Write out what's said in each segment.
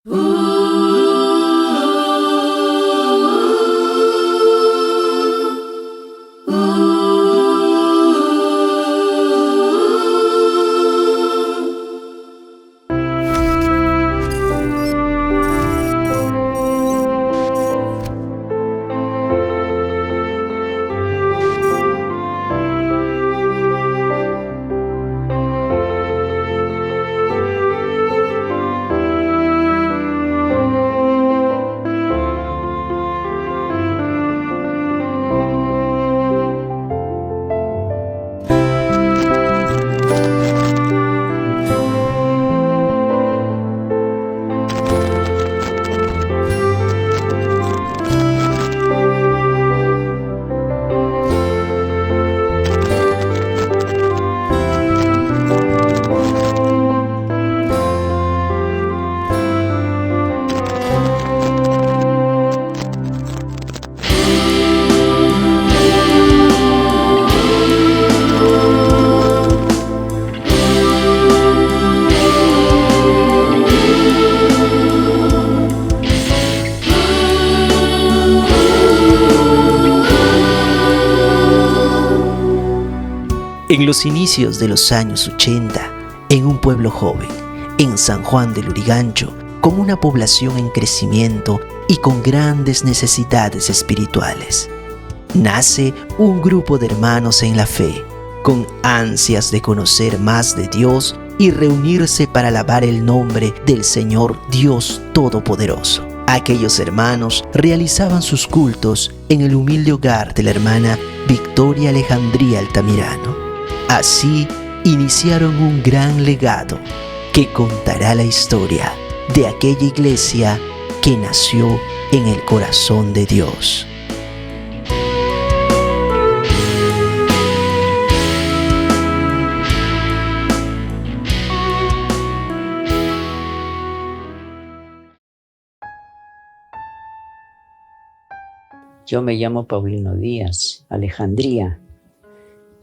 En los inicios de los años 80, en un pueblo joven, en San Juan del Lurigancho, con una población en crecimiento y con grandes necesidades espirituales, nace un grupo de hermanos en la fe, con ansias de conocer más de Dios y reunirse para alabar el nombre del Señor Dios Todopoderoso. Aquellos hermanos realizaban sus cultos en el humilde hogar de la hermana Victoria Alejandría Altamirano. Así iniciaron un gran legado que contará la historia de aquella iglesia que nació en el corazón de Dios. Yo me llamo Paulino Díaz Alejandría.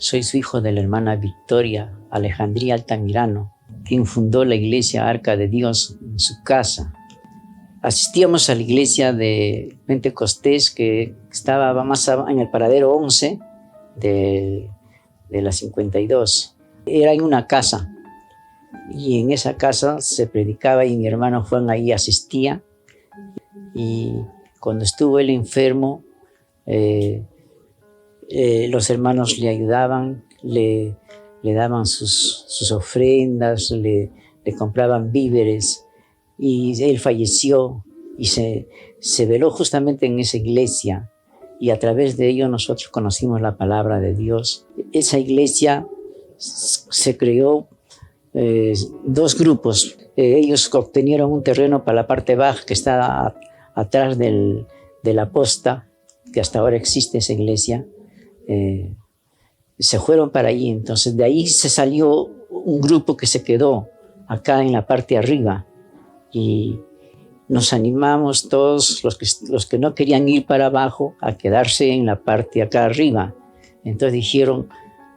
Soy su hijo de la hermana Victoria Alejandría Altamirano, quien fundó la iglesia Arca de Dios en su casa. Asistíamos a la iglesia de Pentecostés que estaba más en el paradero 11 de la 52. Era en una casa y en esa casa se predicaba y mi hermano Juan ahí asistía. Y cuando estuvo él enfermo, los hermanos le ayudaban, le daban sus ofrendas, le compraban víveres y él falleció y se veló justamente en esa iglesia y a través de ello nosotros conocimos la palabra de Dios. Esa iglesia se creó dos grupos. Ellos obtenieron un terreno para la parte baja que está atrás de la posta, que hasta ahora existe esa iglesia. Se fueron para allí, entonces de ahí se salió un grupo que se quedó acá en la parte arriba y nos animamos todos los que no querían ir para abajo a quedarse en la parte acá arriba. Entonces dijeron,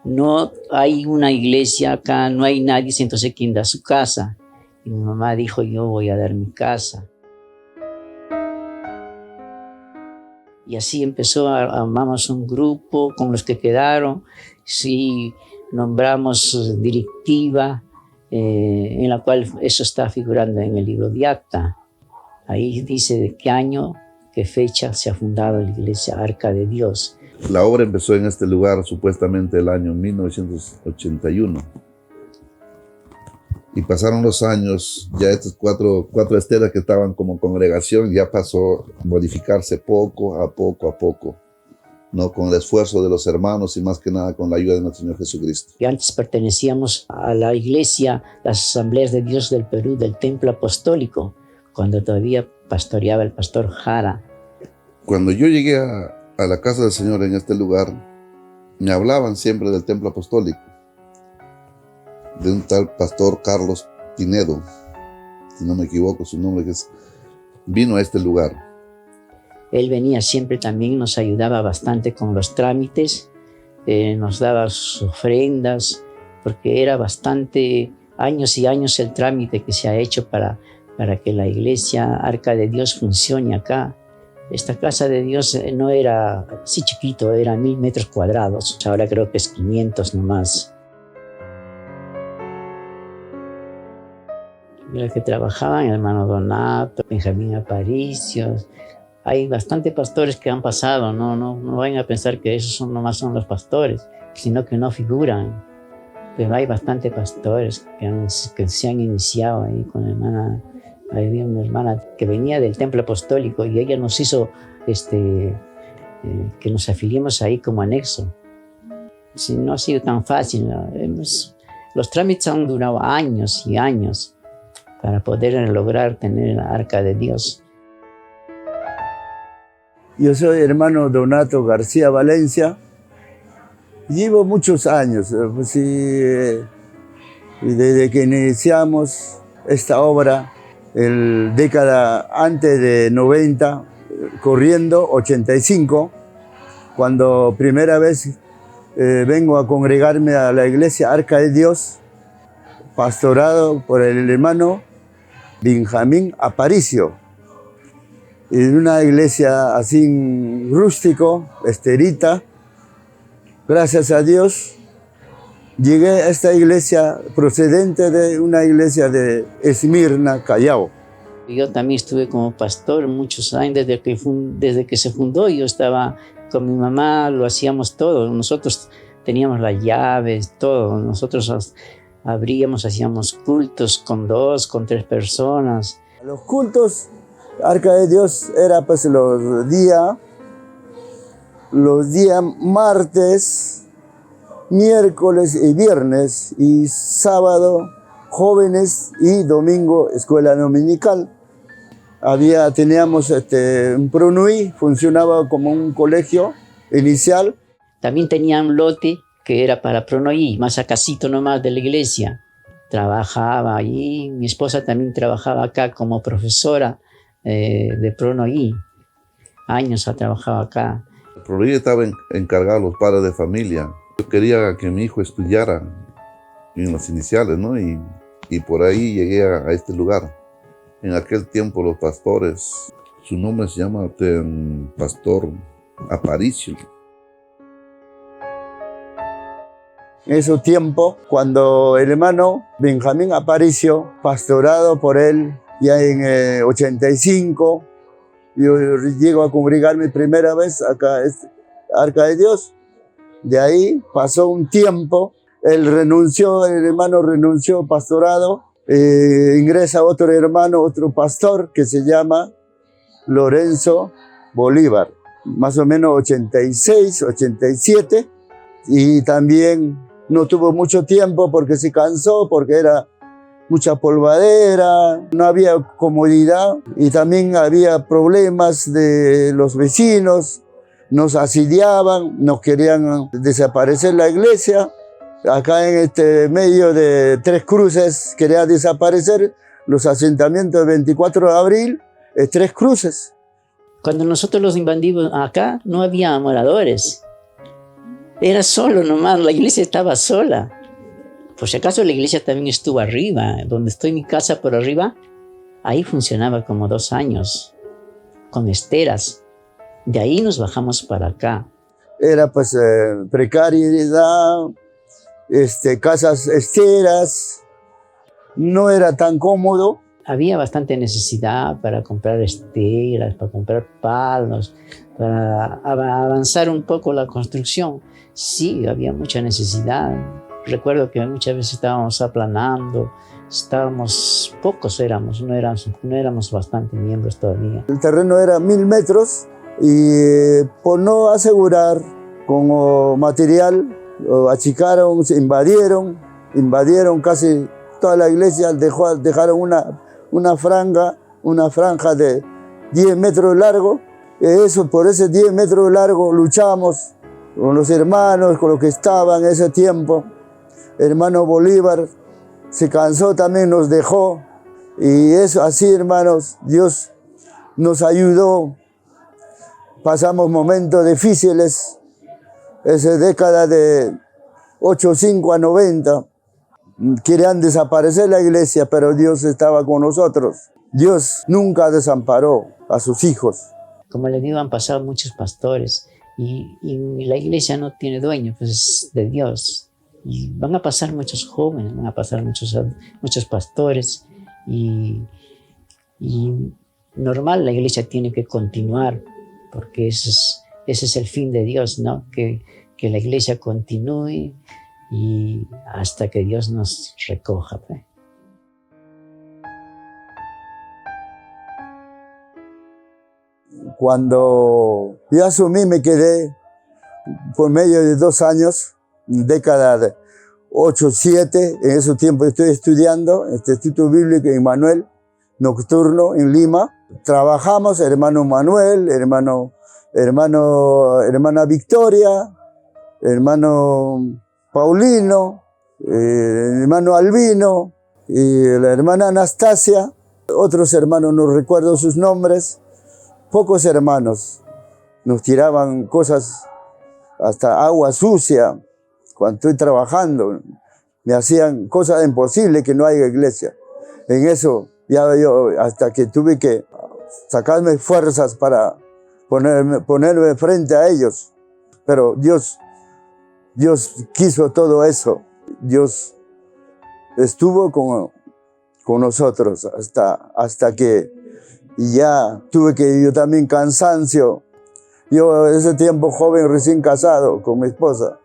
no hay una iglesia acá, no hay nadie, entonces ¿quién da su casa? Y mi mamá dijo, yo voy a dar mi casa. Y así empezó, armamos un grupo con los que quedaron, sí, nombramos directiva, en la cual eso está figurando en el libro de acta. Ahí dice de qué año, qué fecha se ha fundado la iglesia Arca de Dios. La obra empezó en este lugar supuestamente el año 1981. Y pasaron los años, ya estas cuatro esteras que estaban como congregación ya pasó a modificarse poco a poco, ¿no? Con el esfuerzo de los hermanos y más que nada con la ayuda de nuestro Señor Jesucristo. Y antes pertenecíamos a la iglesia, las Asambleas de Dios del Perú, del Templo Apostólico, cuando todavía pastoreaba el pastor Jara. Cuando yo llegué a la casa del Señor en este lugar, me hablaban siempre del Templo Apostólico, de un tal pastor Carlos Pinedo, si no me equivoco su nombre, vino a este lugar. Él venía siempre también, nos ayudaba bastante con los trámites, nos daba sus ofrendas, porque era bastante años y años el trámite que se ha hecho para para que la iglesia Arca de Dios funcione acá. Esta casa de Dios no era así chiquito, era 1000 metros cuadrados. Ahora creo que es 500 nomás. Los que trabajaban, el hermano Donato, Benjamín Aparicio. Hay bastantes pastores que han pasado, no vayan a pensar que esos nomás son los pastores, sino que no figuran. Pero hay bastantes pastores que se han iniciado ahí con la hermana. Había una hermana que venía del templo apostólico y ella nos hizo que nos afiliemos ahí como anexo. Sí, no ha sido tan fácil, ¿no? Los trámites han durado años y años para poder lograr tener la Arca de Dios. Yo soy hermano Donato García Valencia. Llevo muchos años, pues, y desde que iniciamos esta obra, década antes de 90, corriendo 85, cuando primera vez vengo a congregarme a la iglesia Arca de Dios, pastorado por el hermano Benjamín Aparicio. En una iglesia así rústico, esterita. Gracias a Dios, llegué a esta iglesia procedente de una iglesia de Esmirna, Callao. Yo también estuve como pastor muchos años, desde que se fundó. Yo estaba con mi mamá, lo hacíamos todo. Nosotros teníamos las llaves, todo. Nosotros abríamos, hacíamos cultos con 2, con 3 personas. Los cultos, Arca de Dios, era pues los días martes, miércoles y viernes, y sábado jóvenes y domingo escuela dominical. Teníamos un Pronui, funcionaba como un colegio inicial. También tenía un lote que era para Pronui, más acasito nomás de la iglesia. Trabajaba allí, mi esposa también trabajaba acá como profesora de Pronui. Años ha trabajado acá. El Pronui estaba encargado a los padres de familia. Yo quería que mi hijo estudiara en las iniciales, ¿no? Y por ahí llegué a este lugar. En aquel tiempo los pastores, su nombre se llama Pastor Aparicio. En ese tiempo, cuando el hermano Benjamín Aparicio, pastorado por él, ya en 85, yo llego a congregarme primera vez acá, Arca de Dios. De ahí pasó un tiempo, el hermano renunció pastorado, ingresa otro hermano, otro pastor que se llama Lorenzo Bolívar, más o menos 86, 87, y también no tuvo mucho tiempo porque se cansó, porque era mucha polvadera, no había comodidad y también había problemas de los vecinos, nos asediaban, nos querían desaparecer la iglesia. Acá en este medio de 3 Cruces quería desaparecer los asentamientos del 24 de abril, 3 Cruces. Cuando nosotros los invadimos acá, no había moradores. Era solo nomás, la iglesia estaba sola. Por si acaso la iglesia también estuvo arriba, donde estoy mi casa por arriba, ahí funcionaba como 2 años, con esteras. De ahí nos bajamos para acá. Era pues precariedad, casas esteras, no era tan cómodo. Había bastante necesidad para comprar esteras, para comprar palos, para avanzar un poco la construcción. Sí, había mucha necesidad. Recuerdo que muchas veces estábamos aplanando, pocos éramos, no éramos bastante miembros todavía. El terreno era 1000 metros y por no asegurar como material, achicaron, se invadieron casi toda la iglesia, dejaron una franja de 10 metros largo. Por ese 10 metros largo luchamos con los hermanos, con los que estaban en ese tiempo. El hermano Bolívar se cansó también, nos dejó. Y eso así, hermanos, Dios nos ayudó. Pasamos momentos difíciles, esa década de 85 a 90. Querían desaparecer la iglesia, pero Dios estaba con nosotros. Dios nunca desamparó a sus hijos. Como les digo, han pasado muchos pastores y la iglesia no tiene dueño, pues es de Dios. Y van a pasar muchos jóvenes, van a pasar muchos pastores y normal, la iglesia tiene que continuar porque ese es el fin de Dios, ¿no? Que la iglesia continúe y hasta que Dios nos recoja, pues. Cuando yo asumí, me quedé por medio de 2 años, década de 8, 7, en ese tiempo estoy estudiando en este Instituto Bíblico Emmanuel, nocturno en Lima. Trabajamos, hermano Manuel, hermana Victoria, hermano Paulino, hermano Albino y la hermana Anastasia. Otros hermanos no recuerdo sus nombres. Pocos hermanos nos tiraban cosas, hasta agua sucia, cuando estoy trabajando. Me hacían cosas imposibles que no haya iglesia. En eso, ya yo, hasta que tuve que sacarme fuerzas para ponerme frente a ellos. Pero Dios quiso todo eso. Dios estuvo con nosotros hasta que ya tuve que yo también cansancio. Yo ese tiempo joven, recién casado con mi esposa,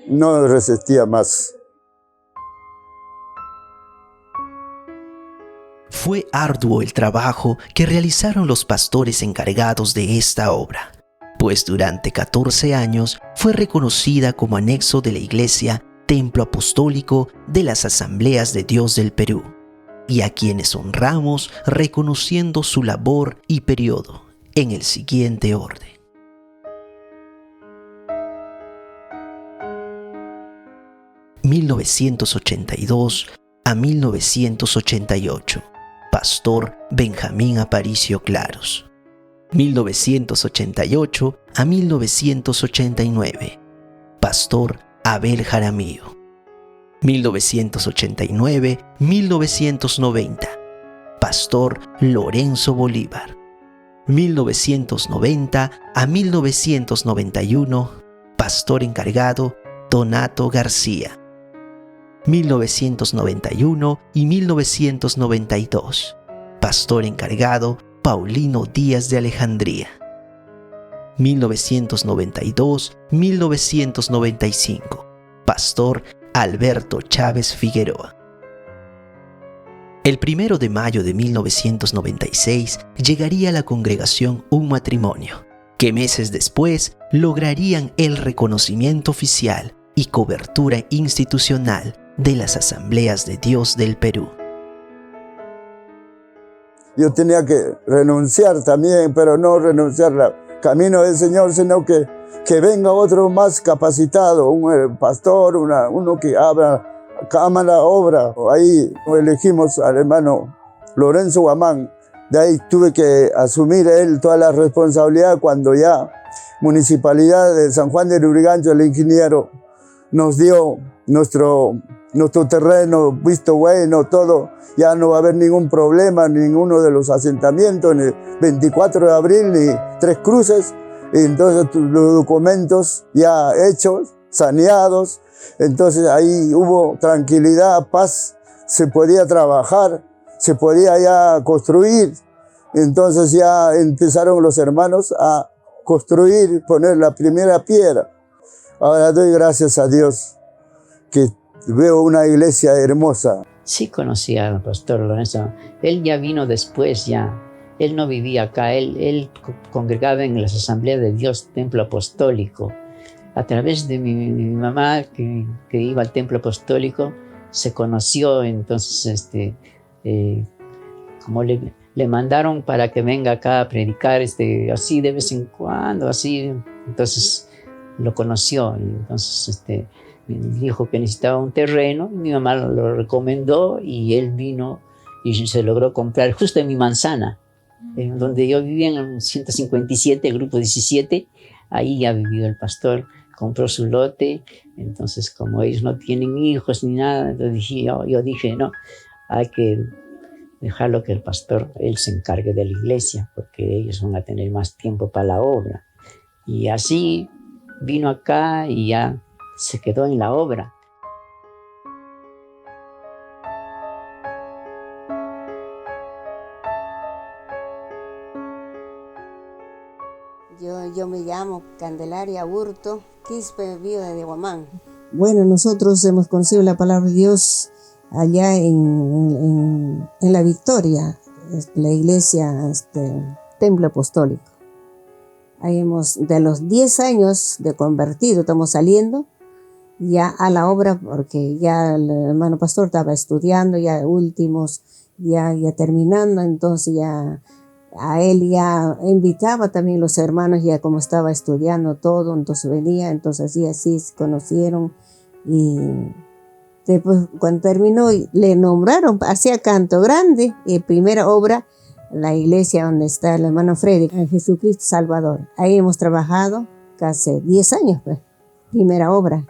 no resistía más. Fue arduo el trabajo que realizaron los pastores encargados de esta obra, pues durante 14 años fue reconocida como anexo de la Iglesia Templo Apostólico de las Asambleas de Dios del Perú, y a quienes honramos reconociendo su labor y periodo en el siguiente orden. (1982 a 1988) Pastor Benjamín Aparicio Claros. 1988 a 1989 Pastor Abel Jaramillo. 1989-1990 Pastor Lorenzo Bolívar. 1990 a 1991 Pastor encargado Donato García. 1991 y 1992 Pastor encargado Paulino Díaz de Alejandría. 1992-1995 Pastor Alberto Chávez Figueroa. El 1 de mayo de 1996 llegaría a la congregación un matrimonio, que meses después lograrían el reconocimiento oficial y cobertura institucional de las Asambleas de Dios del Perú. Yo tenía que renunciar también, pero no renunciar al camino del Señor, sino que venga otro más capacitado, un pastor, uno que ama la obra. Ahí elegimos al hermano Lorenzo Guamán. De ahí tuve que asumir él toda la responsabilidad cuando ya Municipalidad de San Juan de Lurigancho, el ingeniero, nos dio nuestro terreno, visto bueno, todo. Ya no va a haber ningún problema en ninguno de los asentamientos, ni 24 de abril, ni Tres Cruces. Y entonces los documentos ya hechos, saneados. Entonces ahí hubo tranquilidad, paz, se podía trabajar, se podía ya construir. Entonces ya empezaron los hermanos a construir, poner la primera piedra. Ahora doy gracias a Dios que veo una iglesia hermosa. Sí conocía al pastor Lorenzo. Él ya vino después ya. Él no vivía acá. Él congregaba en las Asambleas de Dios Templo Apostólico. A través de mi mamá, que iba al Templo Apostólico, se conoció. Entonces, como le mandaron para que venga acá a predicar, así de vez en cuando, así. Entonces, lo conoció. Y entonces, dijo que necesitaba un terreno, y mi mamá lo recomendó y él vino y se logró comprar justo en mi manzana, en donde yo vivía, en el 157, el grupo 17, ahí ha vivido el pastor, compró su lote. Entonces, como ellos no tienen hijos ni nada, entonces yo dije, no, hay que dejarlo que el pastor, él se encargue de la iglesia, porque ellos van a tener más tiempo para la obra. Y así vino acá y ya se quedó en la obra. Yo me llamo Candelaria Burto Quispe, viuda de Guamán. Bueno, nosotros hemos conocido la palabra de Dios allá en La Victoria, la iglesia, Templo Apostólico. Ahí de los 10 años de convertido, estamos saliendo ya a la obra, porque ya el hermano pastor estaba estudiando, ya últimos, ya terminando, entonces ya a él ya invitaba también los hermanos, ya como estaba estudiando todo, entonces venía, entonces así se conocieron. Y después cuando terminó le nombraron, hacía canto grande, y primera obra, la iglesia donde está el hermano Freddy, en Jesucristo Salvador. Ahí hemos trabajado casi 10 años, pues, primera obra.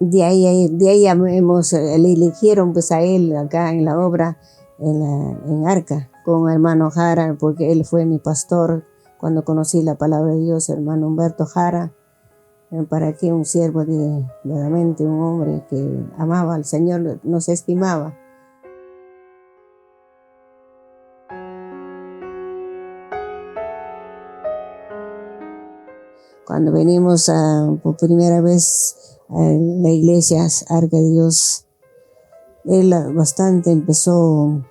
De ahí le eligieron pues a él acá en la obra, en Arca, con el hermano Jara, porque él fue mi pastor cuando conocí la palabra de Dios, hermano Humberto Jara. Para que un siervo verdaderamente un hombre que amaba al Señor, nos estimaba. Cuando venimos por primera vez a la iglesia Arca de Dios, él bastante empezó,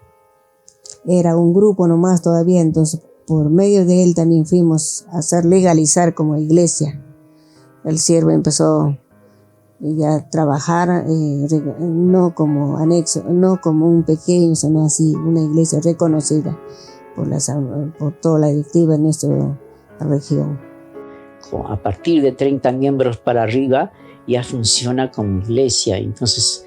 era un grupo nomás todavía, entonces por medio de él también fuimos a hacer legalizar como iglesia. El siervo empezó ya a trabajar, no como anexo, no como un pequeño, sino así una iglesia reconocida por toda la directiva en nuestra región. A partir de 30 miembros para arriba ya funciona como iglesia. Entonces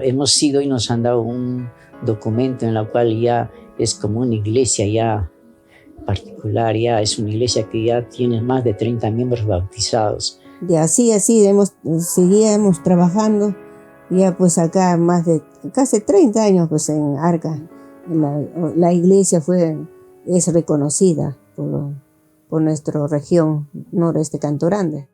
hemos sido y nos han dado un documento en el cual ya es como una iglesia ya particular, ya es una iglesia que ya tiene más de 30 miembros bautizados. Y así seguíamos trabajando, ya pues acá más de casi 30 años pues en Arca. La iglesia es reconocida por nuestra región noreste Canto Grande.